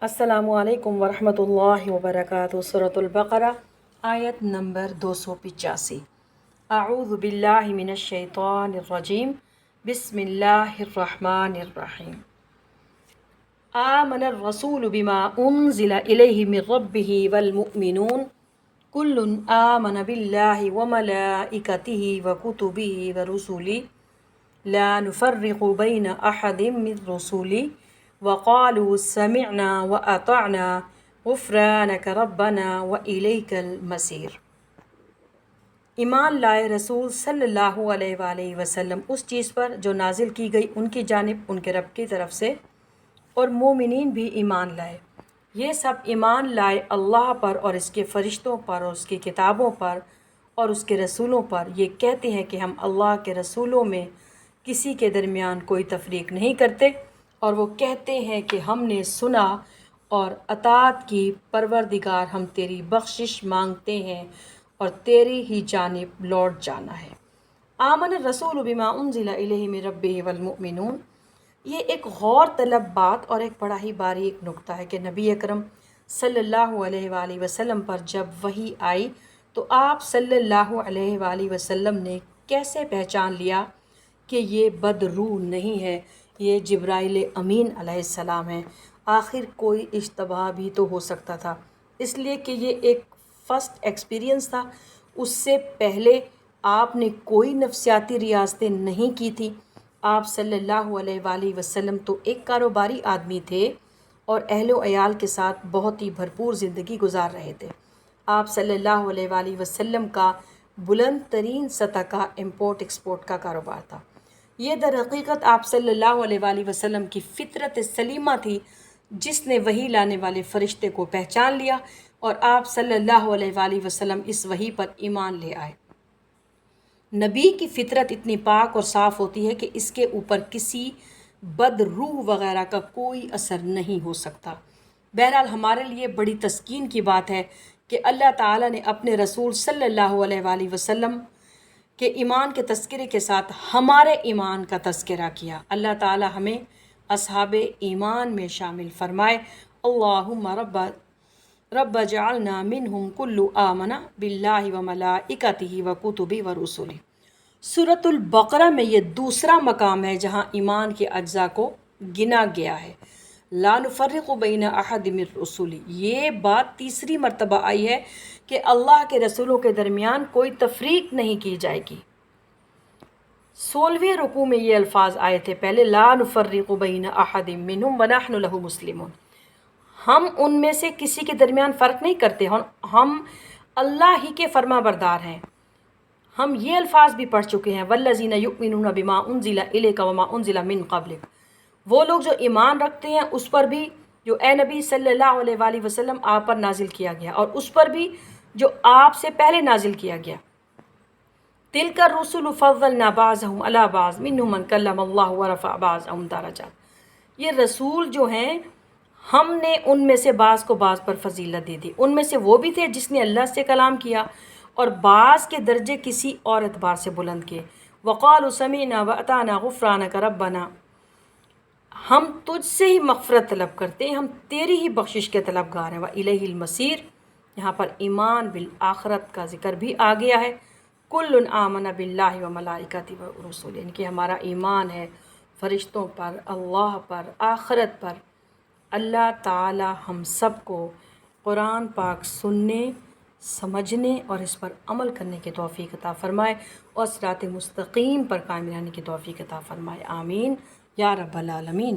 السلام علیکم ورحمۃ اللہ وبرکاتہ۔ سورۃ البقرہ آیت نمبر 285۔ اعوذ باللہ من الشیطان الرجیم، بسم اللہ الرحمن الرحیم۔ آمن الرسول بما انزل الیہ من ربہ والمؤمنون کل آمن باللہ وملائکتہ وکتبہ ورسلہ لا نفرق بین احد من رسلہ وقالوا سمعنا وأطعنا غفرانك ربنا وإلیک المصیر۔ ایمان لائے رسول صلی اللہ علیہ وآلہ وسلم اس چیز پر جو نازل کی گئی ان کی جانب ان کے رب کی طرف سے، اور مومنین بھی ایمان لائے۔ یہ سب ایمان لائے اللہ پر اور اس کے فرشتوں پر اور اس کی کتابوں پر اور اس کے رسولوں پر۔ یہ کہتے ہیں کہ ہم اللہ کے رسولوں میں کسی کے درمیان کوئی تفریق نہیں کرتے، اور وہ کہتے ہیں کہ ہم نے سنا اور اطاعت کی، پروردگار ہم تیری بخشش مانگتے ہیں اور تیری ہی جانب لوٹ جانا ہے۔ آمن الرسول بما انزل الیہ من ربہ والمؤمنون، یہ ایک غور طلب بات اور ایک بڑا ہی باریک نکتہ ہے کہ نبی اکرم صلی اللہ علیہ وآلہ وسلم پر جب وحی آئی تو آپ صلی اللہ علیہ وآلہ وسلم نے کیسے پہچان لیا کہ یہ بدروح نہیں ہے، یہ جبرائیل امین علیہ السلام ہے۔ آخر کوئی اشتباہ بھی تو ہو سکتا تھا، اس لیے کہ یہ ایک فرسٹ ایکسپیرینس تھا۔ اس سے پہلے آپ نے کوئی نفسیاتی ریاضتیں نہیں کی تھی۔ آپ صلی اللہ علیہ وآلہ وسلم تو ایک کاروباری آدمی تھے اور اہل و عیال کے ساتھ بہت ہی بھرپور زندگی گزار رہے تھے۔ آپ صلی اللہ علیہ وآلہ وسلم کا بلند ترین سطح کا امپورٹ ایکسپورٹ کا کاروبار تھا۔ یہ در حقیقت آپ صلی اللہ علیہ وآلہ وسلم کی فطرت سلیمہ تھی، جس نے وحی لانے والے فرشتے کو پہچان لیا، اور آپ صلی اللہ علیہ وآلہ وسلم اس وحی پر ایمان لے آئے۔ نبی کی فطرت اتنی پاک اور صاف ہوتی ہے کہ اس کے اوپر کسی بد روح وغیرہ کا کوئی اثر نہیں ہو سکتا۔ بہرحال ہمارے لیے بڑی تسکین کی بات ہے کہ اللہ تعالیٰ نے اپنے رسول صلی اللہ علیہ وآلہ وسلم کہ ایمان کے تذکرے کے ساتھ ہمارے ایمان کا تذکرہ کیا۔ اللہ تعالی ہمیں اصحاب ایمان میں شامل فرمائے۔ اللہم رب جعلنا منہم کل آمن باللہ وملائکتہ وکتبہ ورسلہ۔ سورۃ البقرہ میں یہ دوسرا مقام ہے جہاں ایمان کے اجزاء کو گنا گیا ہے۔ لا نفرق بین احد من رسلہ، یہ بات تیسری مرتبہ آئی ہے کہ اللہ کے رسولوں کے درمیان کوئی تفریق نہیں کی جائے گی۔ 16ویں رکوع میں یہ الفاظ آئے تھے پہلے، لا نفرق بین احد منہم ونحن لہ مسلمون، ہم ان میں سے کسی کے درمیان فرق نہیں کرتے، ہم اللہ ہی کے فرما بردار ہیں۔ ہم یہ الفاظ بھی پڑھ چکے ہیں، والذین یؤمنون بما انزل الیک وما انزل من قبلک، وہ لوگ جو ایمان رکھتے ہیں اس پر بھی جو اے نبی صلی اللہ علیہ وآلہ وسلم آپ پر نازل کیا گیا، اور اس پر بھی جو آپ سے پہلے نازل کیا گیا۔ تلک الرسل فضلنا بعضهم علی بعض منہم من کلم اللہ ورفع بعضهم درجات، یہ رسول جو ہیں ہم نے ان میں سے بعض کو بعض پر فضیلت دے دی۔ ان میں سے وہ بھی تھے جس نے اللہ سے کلام کیا، اور بعض کے درجے کسی اور اعتبار سے بلند کیے۔ وقالوا سمعنا واطعنا غفرانک ربنا، ہم تجھ سے ہی مغفرت طلب کرتے ہیں، ہم تیری ہی بخشش کے طلبگار ہیں۔ وإلیہ المصیر، یہاں پر ایمان بالآخرت کا ذکر بھی آ گیا ہے۔ کل آمن باللہ وملائکتہ ورسلہ، یعنی کہ ہمارا ایمان ہے فرشتوں پر، اللہ پر، آخرت پر۔ اللہ تعالی ہم سب کو قرآن پاک سننے، سمجھنے اور اس پر عمل کرنے کی توفیق عطا فرمائے، اور صراط مستقیم پر قائم رہنے کی توفیق عطا فرمائے۔ آمین یا رب العالمین۔